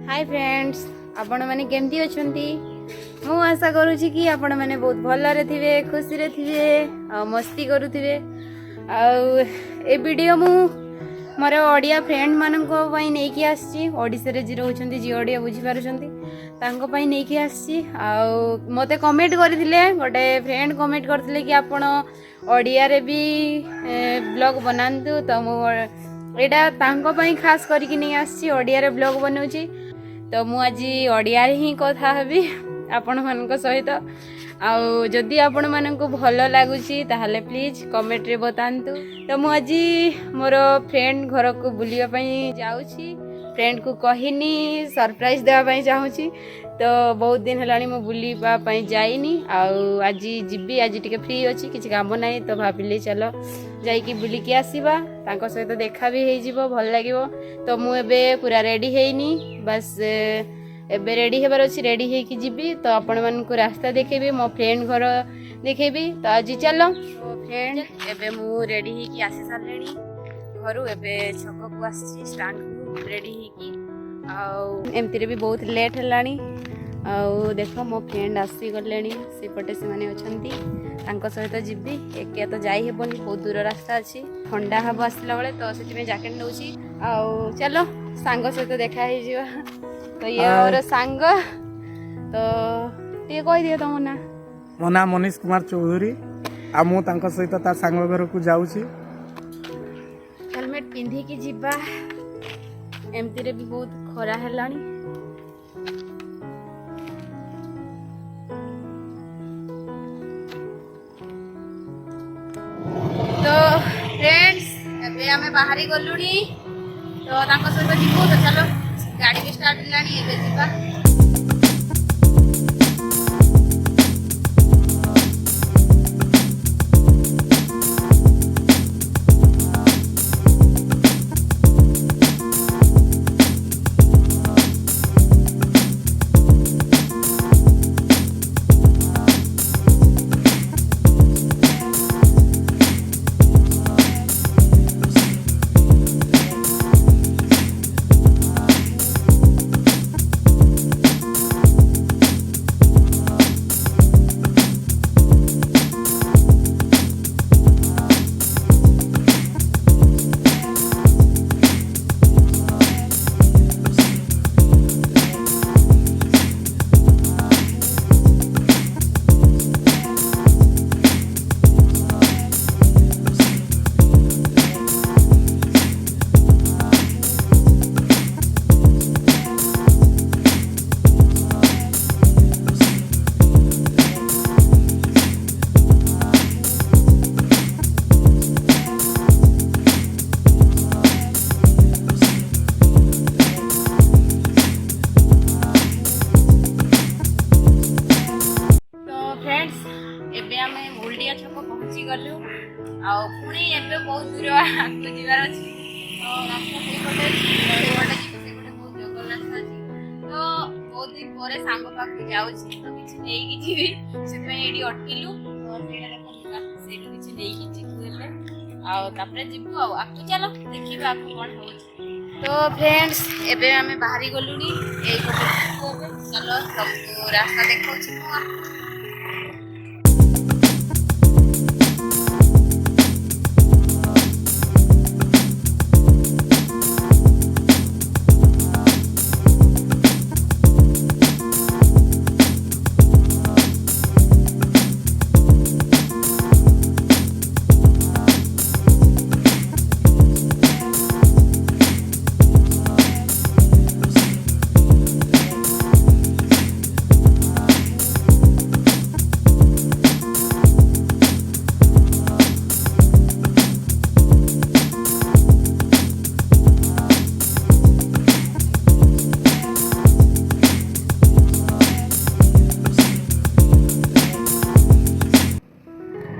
Hi friends, आपण मैंने केमती अच्छी। मु आशा करुँची कि आपण मैंने बहुत भलरे थे, खुशी रे थे, मस्ती करुवे। ए वीडियो मु मोर ओडिया फ्रेंड मानक नहीं कि आसी ओडिशा जी रोचंती जी ओडिया बुझी पारुछंती तांको पई नहीं कि आसी। मते कमेंट करथिले, गोटे फ्रेंड कमेंट करथिले कि आपण ओडिया रे भी ब्लॉग बनांतु, तो मु एटा तांको पई खास करके नहीं आसी ओडिया रे ब्लॉग बनाउची। तो मु आज ओडिया ही कथा हेबी आपण मानक सहित। जदि आपण मानक भल लगुची ताहले प्लीज कमेंट रे बतांतु। तो मु आज मोर फ्रेंड घर को बुलिया पई जाउची, फ्रेंड को कहिनी सरप्राइज देवा पई चाहूची। तो बहुत दिन हलानी मु बुलिबा पई जाइनी, आज जिबी, आज टिके फ्री अछि, किछि काम नाही। तो भाबिली चलो जाइकी बुलिकी आसीबा, तांको सहित देखा भी हेई जिवो, भल लागिवो। तो मु एबे पूरा रेडी हेइनी, बस एबे रेडी हेबार अछि, रेडी हेइकी जिबी। तो आपण मानकु रास्ता देखेबी, मो फ्रेंड घर देखेबी। तो आज चलो फ्रेंड, एबे मु रेडी हेइकी आसी सारलेनी घरु। एबे छक को आसी स्टैंड को रेडी हेइकी, एमती रे भी बहुत लेट हेलानी। देख मो फ्रेंड आसी गलेनी, सेपटे से माने अछंती, तांको सहित जिबी। एकिया तो जाई हेबनी, बहुत दूर रास्ता अछि, ठंडा हब आसला बेले। तो सेति में जैकेट नउची। चलो सांग सहित देखा हे जिवा। तो ये और सांग, तो टे कहि दियो तुम ना। मो नाम मनीष कुमार चौधरी, आ मु तांको सहित ता सांग घर को जाउची। हेलमेट पिंधी की जिबा, एमती रे भी बहुत खरा हेलानी। तो फ्रेंड्स, एबे हमें बाहरी गलुनी, तो तांको सहित जिबो। तो चलो गाड़ी भी स्टार्ट हेलानी, एबे जिबा। पहुँची गलु, पुणी एबे बहुत दूर आगु जीवार अछि। तो रास्ता सेपटे बहुत जंगल रास्ता अछि। तो बहुत दिन परे सांग पाखु जाउछि, तो किछि नै कि जीवी सेमे एडी अटकिलु। तो सेडा देखा सेडा किछि नै कि जिकु हेले, तापरे जिबु। आकु चलो देखिबा आकु कोन होछि। तो फ्रेंड्स, एबे हमें बाहरी गलुनी, एई पटे चलो सब रास्ता देखौछि मु।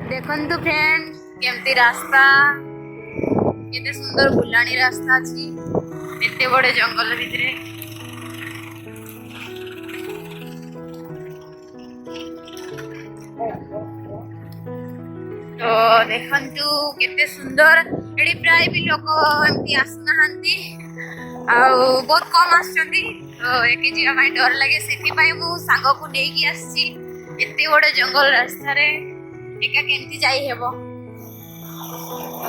देखु फ्रेंड, केमती रास्ता, केते सुंदर बुलानी रास्ता अछि, एते बड़े जंगल भितरे। तो देखंतु केते सुंदर, एडी प्राय भी लोक एमती आसुनाहांती। ଆଉ ବହୁତ କମ୍ ଆସୁଛନ୍ତି ତ ଏକେ ଯିବା ପାଇଁ ଡର ଲାଗେ ସେଥିପାଇଁ ମୁଁ ସାଙ୍ଗକୁ ନେଇକି ଆସିଛି ଏତେ ବଡ଼ ଜଙ୍ଗଲ ରାସ୍ତାରେ ଏକା କେମିତି ଯାଇ ହେବ ତ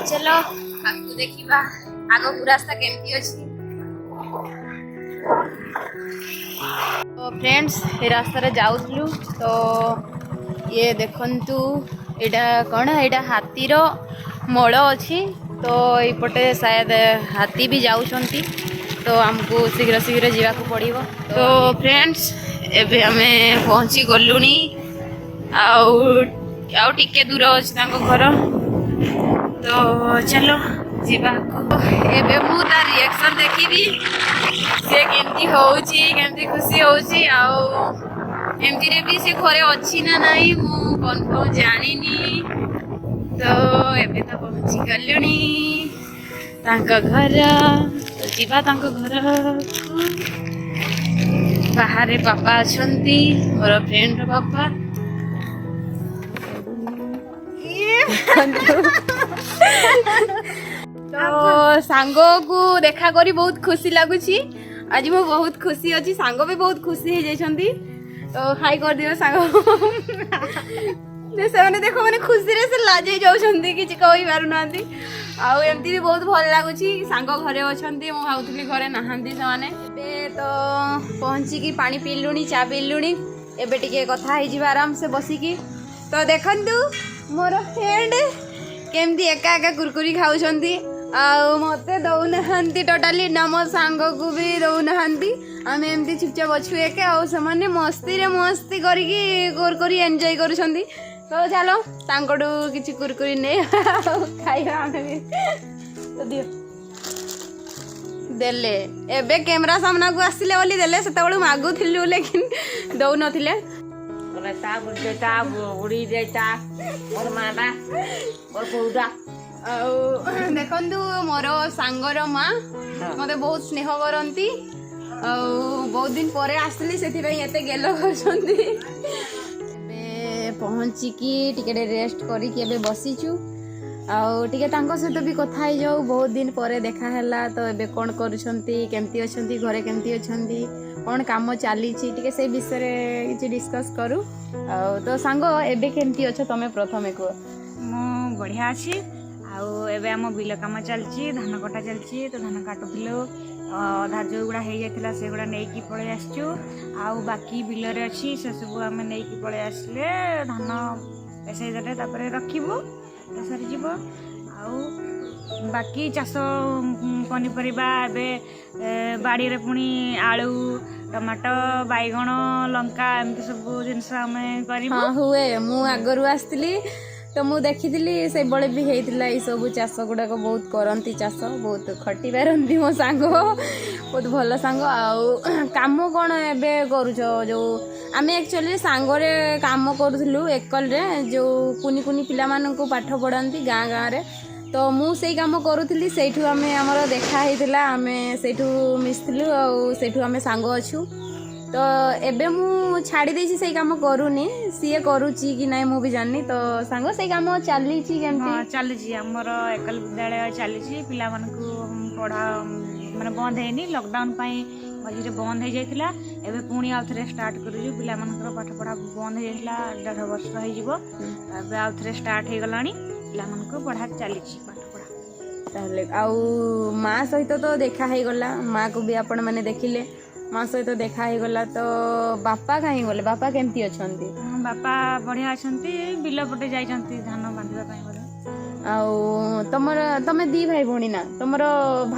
ଚାଲ ଆଗକୁ ଦେଖିବା ଆଗକୁ ରାସ୍ତା କେମିତି ଅଛି ତ ଫ୍ରେଣ୍ଡସ୍ ଏ ରାସ୍ତାରେ ଯାଉଥିଲୁ ତ ଇଏ ଦେଖନ୍ତୁ ଏଇଟା କ'ଣ ଏଇଟା ହାତୀର ମଳ ଅଛି ତ ଏଇପଟେ ସାୟଦ ହାତୀ ବି ଯାଉଛନ୍ତି ତ ଆମକୁ ଶୀଘ୍ର ଶୀଘ୍ର ଯିବାକୁ ପଡ଼ିବ ତ ଫ୍ରେଣ୍ଡସ୍ ଏବେ ଆମେ ପହଞ୍ଚି ଗଲୁଣି ଆଉ ଆଉ ଟିକେ ଦୂର ଅଛି ତାଙ୍କ ଘର ତ ଚାଲ ଯିବାକୁ ଏବେ ମୁଁ ତା ରିଆକ୍ସନ୍ ଦେଖିବି ସେ କେମିତି ହେଉଛି କେମିତି ଖୁସି ହେଉଛି ଆଉ ଏମିତିରେ ବି ସେ ଘରେ ଅଛି ନା ନାହିଁ ମୁଁ କନଫର୍ମ ଜାଣିନି ତ ଏବେ ତ ପହଞ୍ଚି ଗଲୁଣି ତାଙ୍କ ଘର ତ ଯିବା ତାଙ୍କ ଘରକୁ ବାହାରେ ବାପା ଅଛନ୍ତି ମୋର ଫ୍ରେଣ୍ଡର ବାପା ତ ସାଙ୍ଗକୁ ଦେଖା କରି ବହୁତ ଖୁସି ଲାଗୁଛି ଆଜି ମୁଁ ବହୁତ ଖୁସି ଅଛି ସାଙ୍ଗ ବି ବହୁତ ଖୁସି ହେଇଯାଇଛନ୍ତି ତ ହାଇ କରିଦିଅ ସାଙ୍ଗ ସେମାନେ ଦେଖ ମାନେ ଖୁସିରେ ସେ ଲାଜେଇ ଯାଉଛନ୍ତି କିଛି କହିପାରୁନାହାନ୍ତି ଆଉ ଏମିତି ବି ବହୁତ ଭଲ ଲାଗୁଛି ସାଙ୍ଗ ଘରେ ଅଛନ୍ତି ମୁଁ ଭାବୁଥିଲି ଘରେ ନାହାନ୍ତି ସେମାନେ ଏବେ ତ ପହଞ୍ଚିକି ପାଣି ପିଇଲୁଣି ଚା ପିଇଲୁଣି ଏବେ ଟିକେ କଥା ହେଇଯିବା ଆରାମସେ ବସିକି ତ ଦେଖନ୍ତୁ ମୋର ଫ୍ରେଣ୍ଡ କେମିତି ଏକା ଏକା କୁରକୁରି ଖାଉଛନ୍ତି ଆଉ ମୋତେ ଦଉନାହାନ୍ତି ଟୋଟାଲି ନା ମୋ ସାଙ୍ଗକୁ ବି ଦଉନାହାନ୍ତି ଆମେ ଏମିତି ଚୁପଚାପ ଅଛୁ ଏକେ ଆଉ ସେମାନେ ମସ୍ତିରେ ମସ୍ତି କରିକି କୁରକୁରି ଏନ୍ଜୟ କରୁଛନ୍ତି ତ ଚାଲ ତାଙ୍କଠୁ କିଛି କୁରକୁରି ନେଇ ଆଉ ଖାଇବା ଆମେ ବି ତ ଦିଅ ଦେଲେ ଏବେ କ୍ୟାମେରା ସାମ୍ନାକୁ ଆସିଲେ ବୋଲି ଦେଲେ ସେତେବେଳେ ମାଗୁଥିଲୁ ଲେକିନ୍ ଦଉନଥିଲେ ଆଉ ଦେଖନ୍ତୁ ମୋର ସାଙ୍ଗର ମା ମତେ ବହୁତ ସ୍ନେହ କରନ୍ତି ଆଉ ବହୁତ ଦିନ ପରେ ଆସିଲି ସେଥିପାଇଁ ଏତେ ଗେଲ କରୁଛନ୍ତି ଏବେ ପହଞ୍ଚିକି ଟିକେ ରେଷ୍ଟ କରିକି ଏବେ ବସିଛୁ ଆଉ ଟିକେ ତାଙ୍କ ସହିତ ବି କଥା ହେଇଯାଉ ବହୁତ ଦିନ ପରେ ଦେଖା ହେଲା ତ ଏବେ କ'ଣ କରୁଛନ୍ତି କେମିତି ଅଛନ୍ତି ଘରେ କେମିତି ଅଛନ୍ତି କ'ଣ କାମ ଚାଲିଛି ଟିକେ ସେଇ ବିଷୟରେ କିଛି ଡିସ୍କସ୍ କରୁ ଆଉ ତ ସାଙ୍ଗ ଏବେ କେମିତି ଅଛ ତମେ ପ୍ରଥମେ କୁହ ମୁଁ ବଢ଼ିଆ ଅଛି ଆଉ ଏବେ ଆମ ବିଲ କାମ ଚାଲିଛି ଧାନ କଟା ଚାଲିଛି ତ ଧାନ କାଟୁଥିଲୁ ଅଧା ଯେଉଁଗୁଡ଼ା ହେଇଯାଇଥିଲା ସେଗୁଡ଼ା ନେଇକି ପଳେଇ ଆସିଛୁ ଆଉ ବାକି ବିଲରେ ଅଛି ସେସବୁ ଆମେ ନେଇକି ପଳେଇ ଆସିଲେ ଧାନ ପେସେଇ ଦେଲେ ତାପରେ ରଖିବୁ ସରିଯିବ ଆଉ ବାକି ଚାଷ ପନିପରିବା ଏବେ ବାଡ଼ିରେ ପୁଣି ଆଳୁ ଟମାଟୋ ବାଇଗଣ ଲଙ୍କା ଏମିତି ସବୁ ଜିନିଷ ଆମେ କରିବୁ ହଁ ହୁଏ ମୁଁ ଆଗରୁ ଆସିଥିଲି ତ ମୁଁ ଦେଖିଥିଲି ସେଭଳି ବି ହେଇଥିଲା ଏଇସବୁ ଚାଷ ଗୁଡ଼ାକ ବହୁତ କରନ୍ତି ଚାଷ ବହୁତ ଖଟି ପାରନ୍ତି ମୋ ସାଙ୍ଗ ବହୁତ ଭଲ ସାଙ୍ଗ ଆଉ କାମ କ'ଣ ଏବେ କରୁଛ ଯେଉଁ ଆମେ ଆକ୍ଚୁଆଲି ସାଙ୍ଗରେ କାମ କରୁଥିଲୁ ଏକଲରେ ଯେଉଁ କୁନି କୁନି ପିଲାମାନଙ୍କୁ ପାଠ ପଢ଼ାନ୍ତି ଗାଁ ଗାଁରେ ତ ମୁଁ ସେଇ କାମ କରୁଥିଲି ସେଇଠୁ ଆମେ ଆମର ଦେଖା ହେଇଥିଲା ଆମେ ସେଇଠୁ ମିଶିଥିଲୁ ଆଉ ସେଇଠୁ ଆମେ ସାଙ୍ଗ ଅଛୁ ତ ଏବେ ମୁଁ ଛାଡ଼ି ଦେଇଛି ସେଇ କାମ କରୁନି ସିଏ କରୁଛି କି ନାଇଁ ମୁଁ ବି ଜାଣିନି ତ ସାଙ୍ଗ ସେଇ କାମ ଚାଲିଛି କେମିତି ଚାଲିଛି ଆମର ଏକଲ ବିଦ୍ୟାଳୟ ଚାଲିଛି ପିଲାମାନଙ୍କୁ ପଢ଼ା ମାନେ ବନ୍ଦ ହେଇନି ଲକଡାଉନ୍ ପାଇଁ ମଝିରେ ବନ୍ଦ ହେଇଯାଇଥିଲା ଏବେ ପୁଣି ଆଉଥରେ ଷ୍ଟାର୍ଟ କରୁଛୁ ପିଲାମାନଙ୍କର ପାଠପଢ଼ା ବନ୍ଦ ହେଇଯାଇଥିଲା 1.5 ବର୍ଷ ହେଇଯିବ ଏବେ ଆଉଥରେ ଷ୍ଟାର୍ଟ ହେଇଗଲାଣି ପିଲାମାନଙ୍କୁ ପଢ଼ା ଚାଲିଛି ପାଠପଢ଼ା ତାହେଲେ ଆଉ ମା ସହିତ ତ ଦେଖା ହେଇଗଲା ମାକୁ ବି ଆପଣମାନେ ଦେଖିଲେ ମା ସହିତ ଦେଖା ହେଇଗଲା ତ ବାପା କାହିଁ ଗଲେ ବାପା କେମିତି ଅଛନ୍ତି ବାପା ବଢ଼ିଆ ଅଛନ୍ତି ବିଲ ପଟେ ଯାଇଛନ୍ତି ଧାନ ବାନ୍ଧିବା ପାଇଁ ବୋଧେ ଆଉ ତମେ ଦି ଭାଇ ଭଉଣୀ ନା ତମର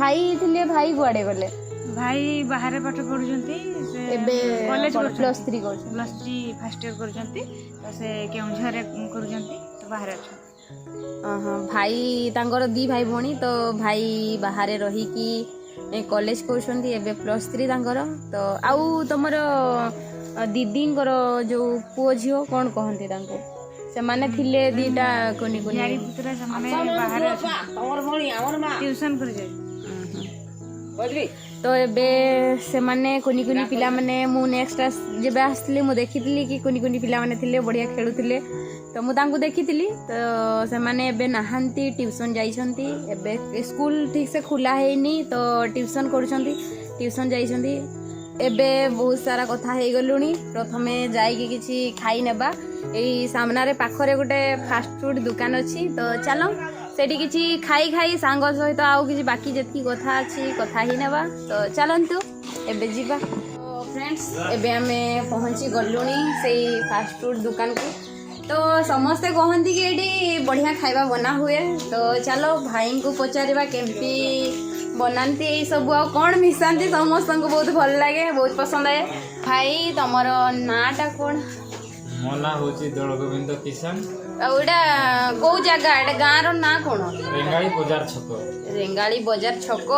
ଭାଇ ଥିଲେ ଭାଇ କୁଆଡ଼େ ଗଲେ ଭାଇ ବାହାରେ ପାଠ ପଢ଼ୁଛନ୍ତି ସେ ଏବେ କଲେଜ +3 କରୁଛନ୍ତି +3 ଫାର୍ଷ୍ଟ ଇୟର କରୁଛନ୍ତି ତ ସେ କେଉଁଝରରେ କରୁଛନ୍ତି ତ ବାହାରେ ଅଛନ୍ତି ଭାଇ ତାଙ୍କର ଦି ଭାଇ ଭଉଣୀ ତ ଭାଇ ବାହାରେ ରହିକି କଲେଜ କରୁଛନ୍ତି ଏବେ +3 ତାଙ୍କର ତ ଆଉ ତମର ଦିଦିଙ୍କର ଯେଉଁ ପୁଅ ଝିଅ କ'ଣ କହନ୍ତି ତାଙ୍କୁ ସେମାନେ ଥିଲେ ଦିଟା କୁନି କୁନି ସେମାନେ ବାହାରେ ଅଛନ୍ତି ଟ୍ୟୁସନ୍ କରି तो एबे से माने कुनी कुनी पिला माने मु नेक्स्ट जेबे आसली मु देखितली कि कुनी कुनी पिला माने थिले बढ़िया खेलुथिले तो मु तांको देखितली तो से माने एबे नहांती ट्यूशन जाइछंती एबे स्कूल ठीक से खुला हेनी तो ट्यूशन करूछंती ट्यूशन जाइछंती एबे बहुत सारा कथा हे गलुनी प्रथमे जाइकी किछि खाई नेबा एई सामना रे पाखरे गोटे फास्ट फूड दुकान अछि तो चलो सेठी किछि खाई खाई सांग सहित आउ किछि बाकी जेतकी कथा अछि कथा ही नेबा तो चलंतु एबे जीवा तो फ्रेंड्स एबे हमें पहुंची गलुनी सेई फास्ट फूड दुकान को तो समस्ते कहती कि ये बढ़िया खाଇବା बना हुए तो चलो भाई को पचारिबा केमती बनाती ये सब आ कौन मिसाती समस्त को बहुत भल लगे बहुत पसंद आए भाई तुमर नाटा कौन मो ना होची दौड़ गोविंद किशन एटा कौ जगह एटा गाँव ना कौन रेंगाली बाजार छक रेंगाली बाजार छक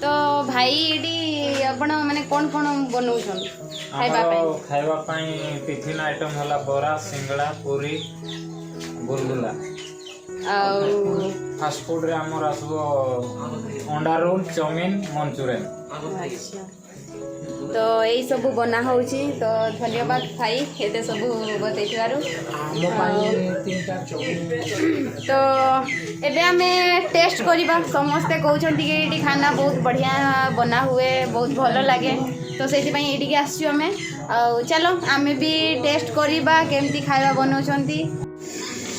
तो भाई ये आपण माने कौन कौन बनाउछन खाइबा पई टिफिन आइटम होला बरा सिंगड़ा पूरी गुलगुला फास्ट फूड रे हमर आसबो अंडा रोल चाउमीन मंचूरियन तो यही सब बना होची तो धन्यवाद भाई एते सब बतैथिबारु तो एबे हमें टेस्ट करिबा समस्ते कहउछन कि एटी खाना बहुत बढ़िया बना हुए बहुत भलो लागे तो सेति पई एटी के आछियो हमें आ चलो हमें भी टेस्ट करिबा केमती खाइबा बनाउछंती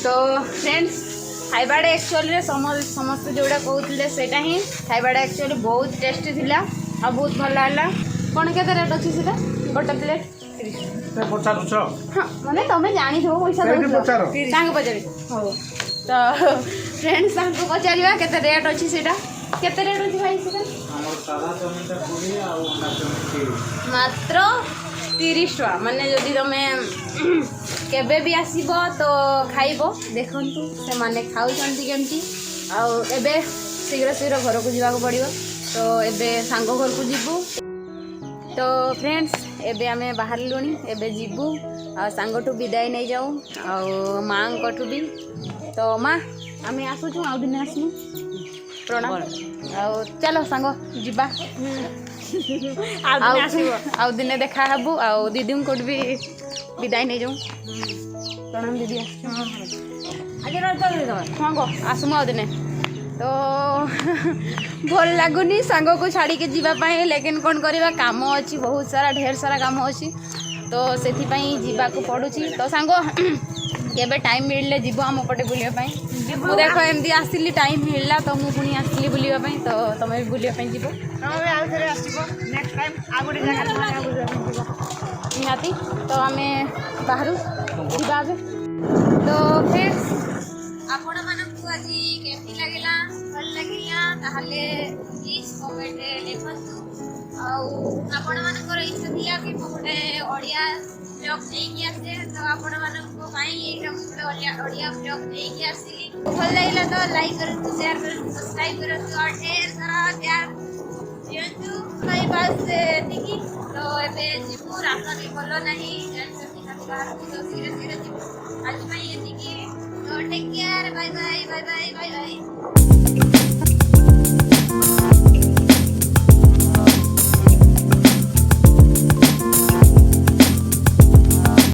तो फ्रेंड्स खाइबाडा एक्चुअली रे समस्त जोड़ा कहउतले सेटा ही खाइबाडा एक्चुअली बहुत टेस्टी थिला आ बहुत भल लागला कौन के रेट अच्छी सीधा गोटे प्लेट 30 पचारुछ हाँ माने तमें जानी थो पैसा तांको पचारि हो तो फ्रेंड्स तांको पचारिबा केते रेट अच्छी सीधा केते रेट अछि भाई सीधा हमर सादा चाउमीन ता पूरी आ अंडा चाउमीन 30 मात्र 30 टका माने जदि तमे केबे भी आसीबो तो खाइबो देखंतु से माने खाउचंती केमती आ एबे शीघ्र शीघ्र घर को जीवा को पड़िबो तो एबे सांगो घर को जीवु तो फ्रेंड्स एबे आमे बाहर लुणी एबे जीवु आ सांगठू विदाय नहीं जाऊ आ माँ कठू भी तो माँ आमे आसुछु आउ दिन आसमु प्रणाम आ चलो सांग जीवा आउ दिन देखा हबु आ दीदी को भी विदाय नहीं जाऊ प्रणाम दीदी हाँ गो आसमु आउ दिने तो भल लगुनि सांग को छाड़ी के जीवाई लेकिन कौन करवा काम अच्छी बहुत सारा ढेर सारा काम अच्छी तो से जीवाक पड़ुची तो सांग केबे टाइम मिलले जीव आम पटे बुलापाई मु देख एमती आसली टाइम मिलला तो मुझे पुणी आसली बुलापाई तो तुम भी बुलापाई जीव निहाती तो आम बाहर जीवा तो फिर आपण मानकु आज केमती लागला भल लागला ताहले प्लीज कमेंट लिखंतु आपण मानकर इच्छा थिला कि मोटे ओडिया ब्लॉग नहीं आसे तो आपण मानको पाई एटा मोटे ओडिया ब्लॉग नहीं आसीली भल लागला तो लाइक करंतु शेयर करंतु सब्सक्राइब करंतु और ढेर सारा प्यार दियंतु भाई बस देखी तो एबे जीवु रास्ता भी भलो नहीं जानते खाली बाहर को तो धीरे धीरे जीवु आज भाई एतिकी तो take care bye bye bye bye bye bye